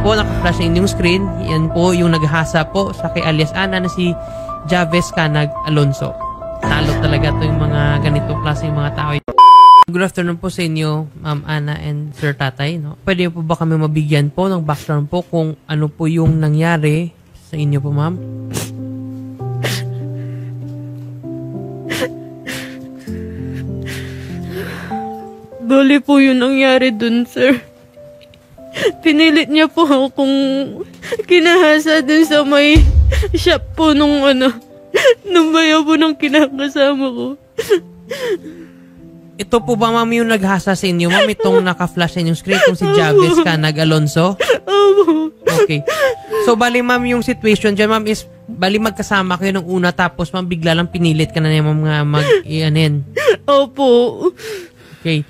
po, naka-flash na inyong screen. Yan po yung naghasa po sa kay alias Ana na si Javes Canag Alonso. Talo talaga to yung mga ganitong klaseng mga tao. Good afternoon po sa inyo, Ma'am Ana and Sir Tatay. No? Pwede po ba kami mabigyan po ng background po kung ano po yung nangyari sa inyo po, Ma'am? Bali po yung nangyari dun, sir. Pinilit niya po akong kinahasa dun sa may shop po nung bayaw po ng kinakasama ko. Ito po ba, Ma'am, yung naghasa sa inyo? Ma'am, itong naka-flash sa inyong screen, itong si Javes Canag Alonso? Okay. So, bali, Ma'am, yung situation dyan, Ma'am, is bali magkasama kayo nung una tapos, Ma'am, bigla lang pinilit ka na niya, Ma'am, nga mag-ianin. Opo. Okay.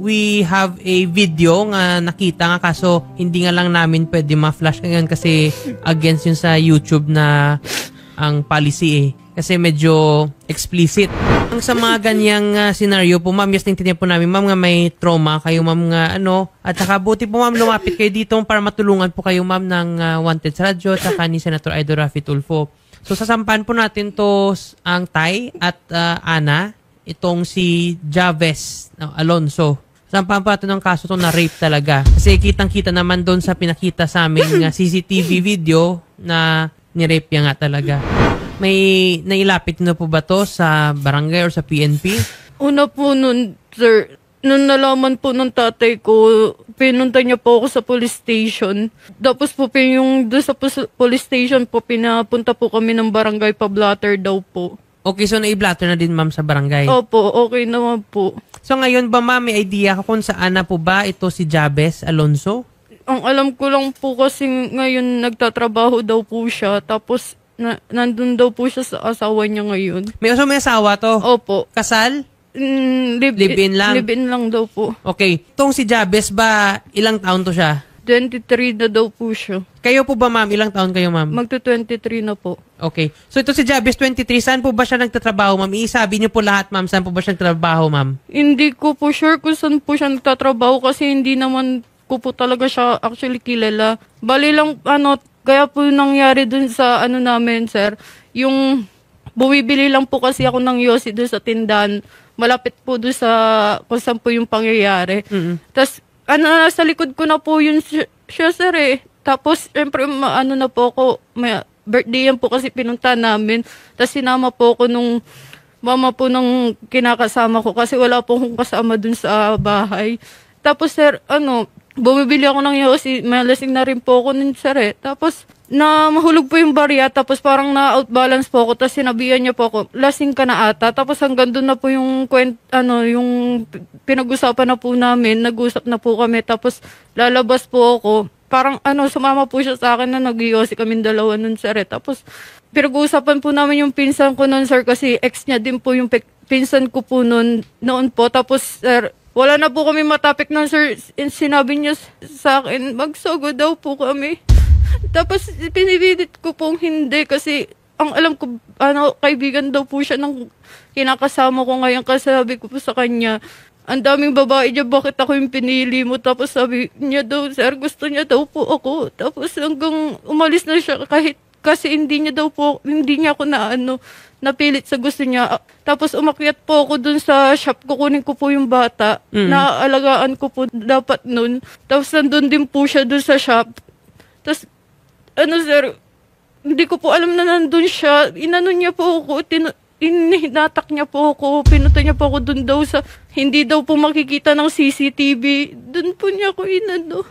We have a video nga nakita nga kaso hindi nga lang namin pwede ma-flash ngayon kasi against yun sa YouTube na ang policy eh. Kasi medyo explicit. Ang sa mga ganyang scenario po, Ma'am, yes, naintindihan po namin, Ma'am, nga may trauma kayo, Ma'am, nga at saka buti po, Ma'am, lumapit kayo dito para matulungan po kayo, Ma'am, ng Wanted sa radyo at saka ni Senator Idol Raffy Tulfo. So, sasampahan po natin to ang Tay at Ana, itong si Javes Alonso. Sampahan pa ito ng kaso itong na-rape talaga. Kasi kitang-kita naman doon sa pinakita sa aming CCTV video na ni-rape niya nga talaga. May nailapit na po ba to sa barangay or sa PNP? Una po nun, sir, nung nalaman po ng tatay ko, pinunta niya po ako sa police station. Tapos po yung doon sa police station po, pinapunta po kami ng barangay pa-blatter daw po. Okay, so na-i-blatter na din, Ma'am, sa barangay? Opo, okay naman po. So ngayon ba, Ma'am, may idea ka kung saan na po ba ito si Javes Alonso? Ang alam ko lang po kasi ngayon nagtatrabaho daw po siya. Tapos nandun daw po siya sa asawa niya ngayon. May asawa to? Opo. Kasal? Live-in lang? Live-in lang daw po. Okay. Itong si Javes ba, ilang taon to siya? 23 na daw po siya. Kayo po ba, Ma'am? Ilang taon kayo, Ma'am? Magto-23 na po. Okay. So ito si Javes, 23. Saan po ba siya nagtatrabaho, Ma'am? Isabi niyo po lahat, Ma'am. Saan po ba siya nagtatrabaho, Ma'am? Hindi ko po sure kung saan po siya nagtatrabaho kasi hindi naman ko po talaga siya actually kilala. Bali lang, kaya po nangyari dun sa namin, sir. Yung bumibili lang po kasi ako ng yosi dun sa tindahan. Malapit po dun sa kung saan po yung pangyayari. Tapos, sa likod ko na po yun siya, sir eh. Tapos, syempre, na po ako, may birthday yan po kasi pinunta namin. Tapos, sinama po ako nung mama po ng kinakasama ko kasi wala po akong kasama dun sa bahay. Tapos, sir, bumibili ako ng yosi, malasing na rin po ako nun, sir eh. Tapos, mahulog po yung barya, tapos parang na-outbalance po ako, tapos sinabihan niya po ako, lasing ka na ata. Tapos hanggang doon na po yung yung pinag-usapan na po namin, nag-usap na po kami, tapos lalabas po ako. Parang sumama po siya sa akin na nag-yosi kaming dalawa nun, sir eh. Tapos, pinag-uusapan po namin yung pinsan ko nun, sir, kasi ex niya din po yung pinsan ko po noon po. Tapos, sir, wala na po kami matapik nun, sir. Sinabi niya sa akin, magsogo daw po kami. Tapos, pinipilit ko pong hindi kasi ang alam ko, kaibigan daw po siya ng kinakasama ko ngayon kasi sabi ko po sa kanya, ang daming babae niya, bakit ako yung pinili mo? Tapos sabi niya daw, sir, gusto niya daw po ako. Tapos hanggang umalis na siya kahit kasi hindi niya ako napilit sa gusto niya. Tapos umakyat po ako dun sa shop, kukunin ko po yung bata. Naaalagaan ko po dapat nun. Tapos nandun din po siya dun sa shop. Tapos, sir, hindi ko po alam na nandun siya. Inano niya po ako, hinatak niya po ako, pinunta niya po ako dun daw sa, hindi daw po makikita ng CCTV. Dun po niya ako inano.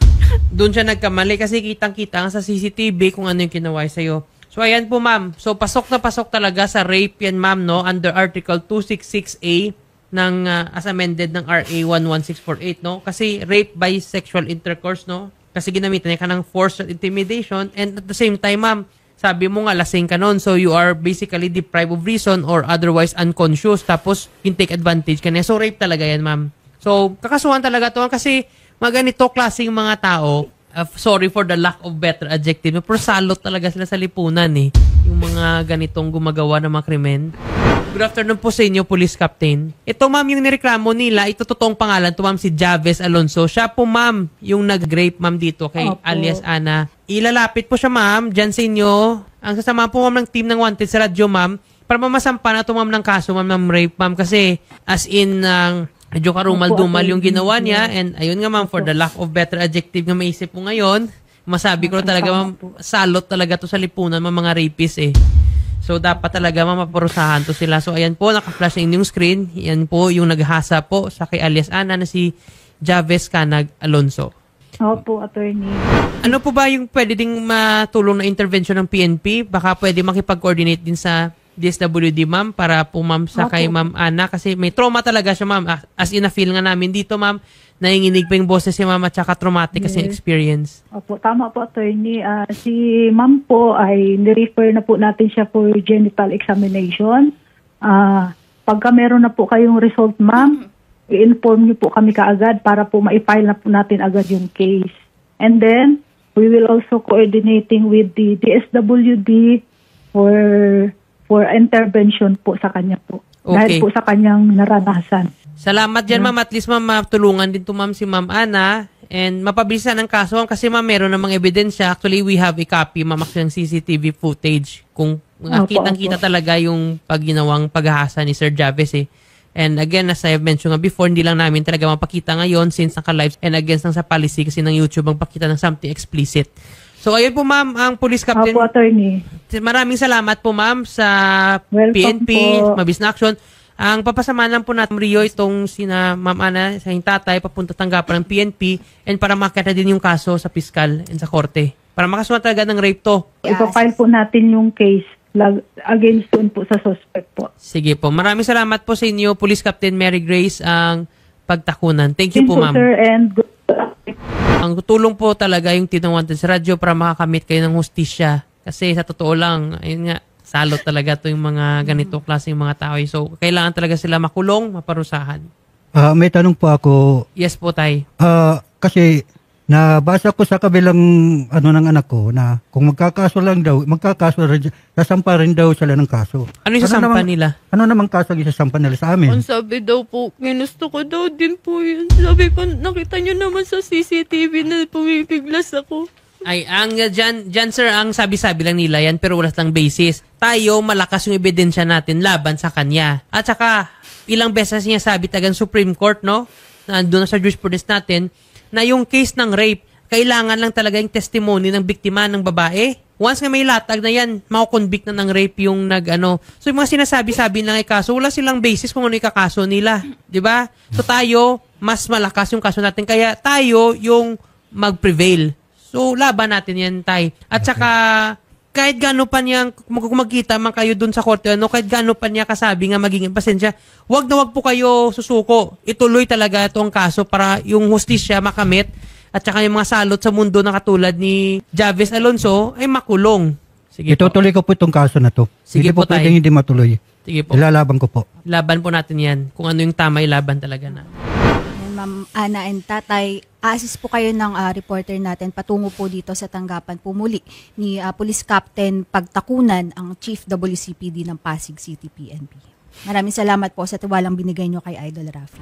Doon siya nagkamali kasi kitang-kita nga sa CCTV kung ano yung kinawa sa'yo. So, ayan po, Ma'am. So, pasok na pasok talaga sa rape yan, Ma'am, no? Under Article 266A ng, as amended ng RA 11648, no? Kasi rape by sexual intercourse, no? Kasi ginamitan niya ka ng force or intimidation. And at the same time, Ma'am, sabi mo nga, lasing ka nun. So, you are basically deprived of reason or otherwise unconscious. Tapos, you take advantage ka niya. So, rape talaga yan, Ma'am. So, kakasuhan talaga to kasi mga ganito klaseng mga tao, sorry for the lack of better adjective, pero salot talaga sila sa lipunan eh. Yung mga ganitong gumagawa ng mga krimen. Good afternoon po sa inyo, Police Captain. Ito ma'am yung nireklamo nila, ito totoong pangalan, ito ma'am si Javes Alonso. Siya po ma'am yung nag-rape ma'am dito kay Opo. alias Ana. Ilalapit po siya ma'am dyan sa inyo. Ang sasama po ma'am ng team ng Wanted sa radyo ma'am para mamasampa na ito ma'am ng kaso ma'am ng rape ma'am kasi as in medyo karumal-dumal yung ginawa niya and ayun nga ma'am for the lack of better adjective na maisip po ngayon, masabi ko na talaga ma'am, salot talaga to sa lipunan mga rapist eh. So, dapat talaga mapaparusahan to sila. So, ayan po, naka-flash yung inyong screen. Yan po yung naghasa po sa kay alias Ana na si Javes Canag Alonso. Opo, attorney. Ano po ba yung pwede ding matulong na intervention ng PNP? Baka pwede makipag-coordinate din sa DSWD, ma'am, para po, ma'am, sa kay Ma'am Ana. Kasi may trauma talaga siya, ma'am. As in, na-feel nga namin dito, ma'am, nanginginig pa yung boses si ma'am at saka traumatic kasi experience. Opo, tama po, attorney. Si ma'am po ay nirefer na po natin siya for genital examination. Pagka meron na po kayong result, ma'am, i-inform niyo po kami kaagad para po ma-file na po natin agad yung case. And then, we will also coordinating with the DSWD for intervention po sa kanya po. Okay. Dahil po sa kanyang naranasan. Salamat dyan, ma'am. At least, ma'am, matulungan din to, ma'am, si Ma'am Ana. And mapabilisan ang kaso, ma'am, kasi, ma'am, meron namang ebidensya. Actually, we have a copy, ma'am, ng CCTV footage. Kung kitang-kita talaga yung pagginawang paghahasa ni Sir Javes, eh. And again, as I have mentioned nga before, hindi lang namin talaga mapakita ngayon since naka-live and against ng sa policy kasi ng YouTube ang pakita ng something explicit. So, ayun po, ma'am, ang Police Captain. Opo, attorney. Maraming salamat po, ma'am, sa Welcome PNP, po. Mabis na Action. Ang papasamahan po natin, Rio, itong sina Ma'am Ana, sa yung tatay, papunta tanggapan ng PNP and para makita din yung kaso sa piskal and sa korte. Para makasuhan talaga ng rape to. Ipafile po natin yung case against doon po sa suspect po. Sige po. Maraming salamat po sa inyo, Police Captain Mary Grace, ang pagtakunan. Thank you po, ma'am. Sir, and good luck. Ang tutulong po talaga yung Tinawantad sa radyo para makakamit kayo ng hustisya. Kasi sa totoo lang, ayun nga, salot talaga to yung mga ganito klaseng mga tao. So, kailangan talaga sila makulong, maparusahan. May tanong po ako. Yes po, tay. Kasi nabasa ko sa kabilang ng anak ko na kung magkakaso sasampa rin daw sila ng kaso. Ano yung sasampa nila? Ano namang kaso ang isasampa nila sa amin? Ang sabi daw po, ginusto ko daw din po yun. Sabi ko, nakita nyo naman sa CCTV na pumipiglas ako. Ay, ang dyan sir, ang sabi-sabi lang nila yan pero wala lang basis. Tayo, malakas yung ebidensya natin laban sa kanya. At saka, ilang beses niya sabi tagang Supreme Court, no? Doon sa jurisprudence natin, na yung case ng rape, kailangan lang talaga yung testimony ng biktima ng babae. Once nga may latag na yan, mako-convict na ng rape yung So yung mga sinasabi-sabi lang ay kaso, wala silang basis kung ano yung kakaso nila. 'Di ba? So tayo, mas malakas yung kaso natin. Kaya tayo yung mag-prevail. So laban natin yan, tay. At saka, kahit gaano pa niya, kung magkita man kayo dun sa korte, kahit gaano pa niya kasabi nga magiging pasensya, wag na wag po kayo susuko. Ituloy talaga itong kaso para yung hustisya makamit at saka yung mga salot sa mundo na katulad ni Javes Alonso ay makulong. Sige po. Itutuloy ko po itong kaso na to. Sige hindi po, po pwedeng hindi matuloy. Sige po. Ilalaban ko po. Laban po natin yan. Kung ano yung tama, ilaban talaga na. Ma'am Ana and Tatay, assist po kayo ng reporter natin patungo po dito sa tanggapan po muli ni Police Captain Pagtakunan, ang Chief WCPD ng Pasig City PNP. Maraming salamat po sa tiwalang binigay nyo kay Idol Rafi.